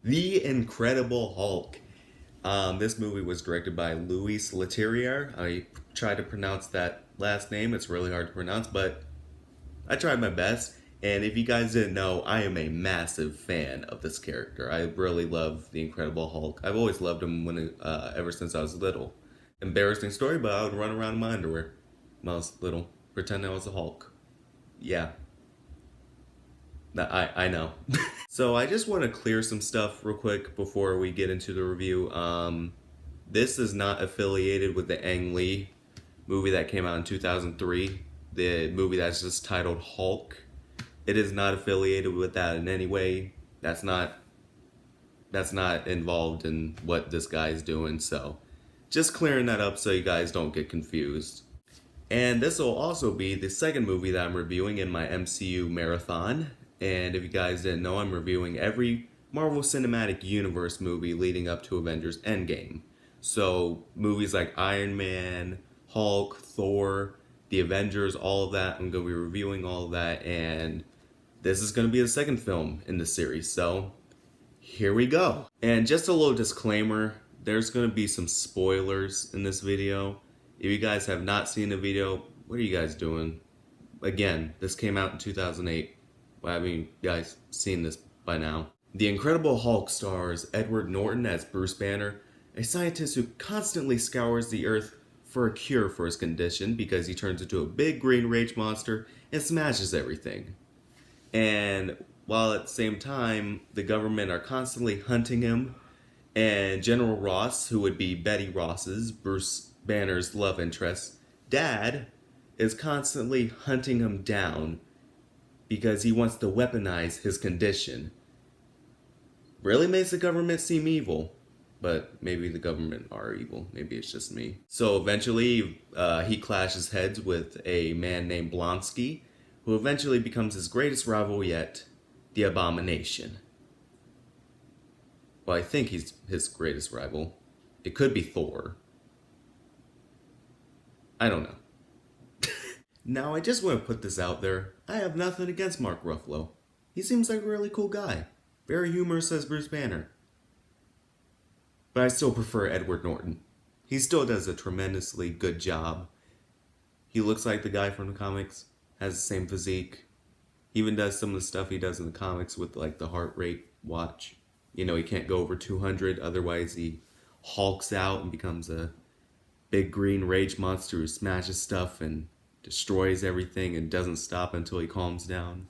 The Incredible Hulk. This movie was directed by Louis Leterrier. I tried to pronounce that last name. It's really hard to pronounce, but I tried my best. And if you guys didn't know, I am a massive fan of this character. I really love the Incredible Hulk. I've always loved him ever since I was little. Embarrassing story, but I would run around in my underwear when I was little, pretending I was a Hulk. Yeah, I know. So I just want to clear some stuff real quick before we get into the review. This is not affiliated with the Ang Lee movie that came out in 2003. The movie that's just titled Hulk. It is not affiliated with that in any way. That's not involved in what this guy is doing. So just clearing that up so you guys don't get confused. And this will also be the second movie that I'm reviewing in my MCU marathon. And if you guys didn't know, I'm reviewing every Marvel Cinematic Universe movie leading up to Avengers Endgame. So movies like Iron Man, Hulk, Thor, The Avengers, all of that. I'm going to be reviewing all of that. And this is going to be the second film in the series. So here we go. And just a little disclaimer, there's going to be some spoilers in this video. If you guys have not seen the video, what are you guys doing? Again, this came out in 2008. Well, haven't you guys seen this by now? The Incredible Hulk stars Edward Norton as Bruce Banner, a scientist who constantly scours the earth for a cure for his condition because he turns into a big green rage monster and smashes everything. And while at the same time, the government are constantly hunting him, and General Ross, who would be Betty Ross's, Bruce Banner's love interest, dad, is constantly hunting him down because he wants to weaponize his condition. Really makes the government seem evil, but maybe the government are evil. Maybe it's just me. So eventually, he clashes heads with a man named Blonsky, who eventually becomes his greatest rival yet, the Abomination. Well, I think he's his greatest rival. It could be Thor. I don't know. Now, I just want to put this out there. I have nothing against Mark Ruffalo. He seems like a really cool guy. Very humorous as Bruce Banner. But I still prefer Edward Norton. He still does a tremendously good job. He looks like the guy from the comics. Has the same physique. He even does some of the stuff he does in the comics with like the heart rate watch. You know, he can't go over 200, otherwise he hulks out and becomes a big green rage monster who smashes stuff and destroys everything and doesn't stop until he calms down.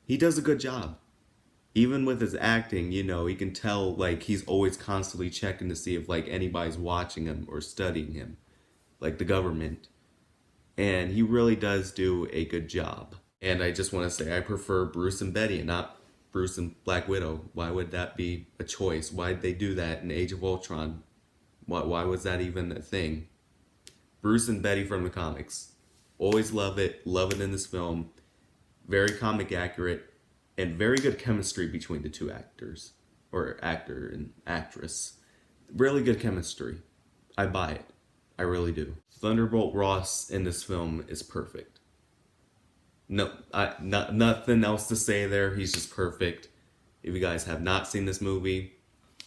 He does a good job. Even with his acting, you know, you can tell like he's always constantly checking to see if like anybody's watching him or studying him, like the government. And he really does do a good job. And I just want to say I prefer Bruce and Betty and not Bruce and Black Widow. Why would that be a choice? Why'd they do that in Age of Ultron? Why was that even a thing? Bruce and Betty from the comics. Always love it in this film. Very comic accurate, and very good chemistry between the two actors. Or actor and actress. Really good chemistry. I buy it. I really do. Thunderbolt Ross in this film is perfect. Nothing else to say there. He's just perfect. If you guys have not seen this movie,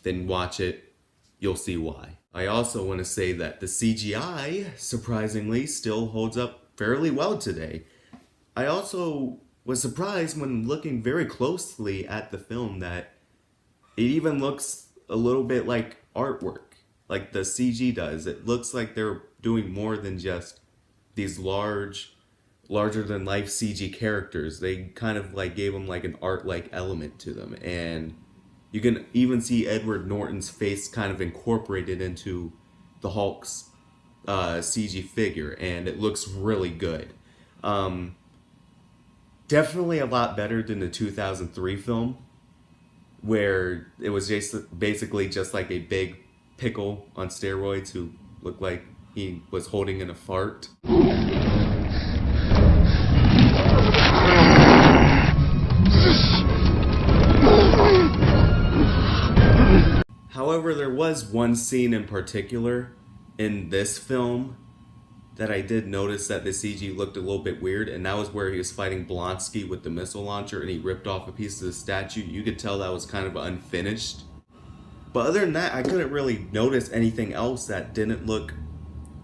then watch it. You'll see why. I also want to say that the CGI, surprisingly, still holds up fairly well today. I also was surprised when looking very closely at the film that it even looks a little bit like artwork, like the CG does. It looks like they're doing more than just these larger than life CG characters. They kind of like gave them like an art-like element to them, and you can even see Edward Norton's face kind of incorporated into the Hulk's CG figure, and it looks really good. Definitely a lot better than the 2003 film, where it was just basically just like a big pickle on steroids who looked like he was holding in a fart. However, there was one scene in particular in this film that I did notice that the CG looked a little bit weird, and that was where he was fighting Blonsky with the missile launcher and he ripped off a piece of the statue. You could tell that was kind of unfinished. But other than that, I couldn't really notice anything else that didn't look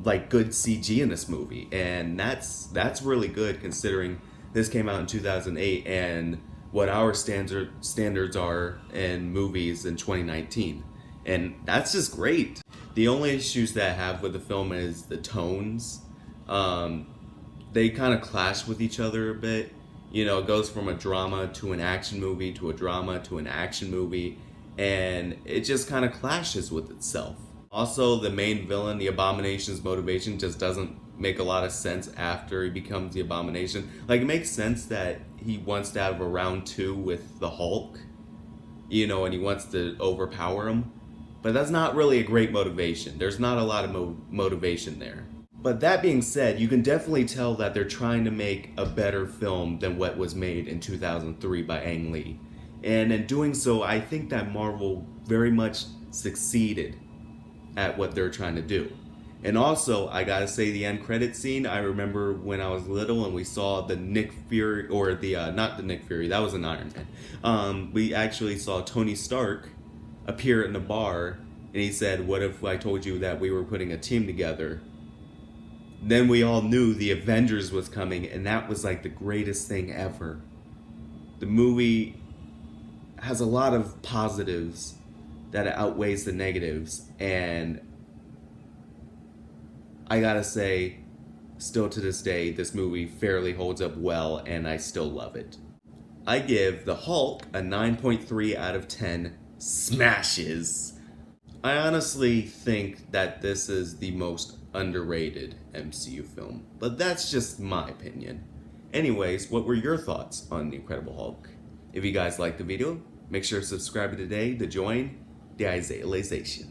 like good CG in this movie. And that's really good considering this came out in 2008 and what our standards are in movies in 2019. And that's just great. The only issues that I have with the film is the tones. They kind of clash with each other a bit. You know, it goes from a drama to an action movie to a drama to an action movie, and it just kind of clashes with itself. Also, the main villain, the Abomination's motivation just doesn't make a lot of sense after he becomes the Abomination. Like, it makes sense that he wants to have a round two with the Hulk, you know, and he wants to overpower him. But that's not really a great motivation. There's not a lot of motivation there. But that being said, you can definitely tell that they're trying to make a better film than what was made in 2003 by Ang Lee. And in doing so, I think that Marvel very much succeeded at what they're trying to do. And also, I gotta say, the end credit scene, I remember when I was little and we saw the Nick Fury, or the, not the Nick Fury, that was an Iron Man. We actually saw Tony Stark appear in the bar, and he said, "What if I told you that we were putting a team together?" Then we all knew the Avengers was coming, and that was like the greatest thing ever. The movie has a lot of positives that outweighs the negatives, and I gotta say, still to this day, this movie fairly holds up well, and I still love it. I give The Hulk a 9.3 out of 10 smashes. I honestly think that this is the most underrated MCU film, but that's just my opinion. Anyways, what were your thoughts on The Incredible Hulk? If you guys liked the video, make sure to subscribe today to join the Isaiahization.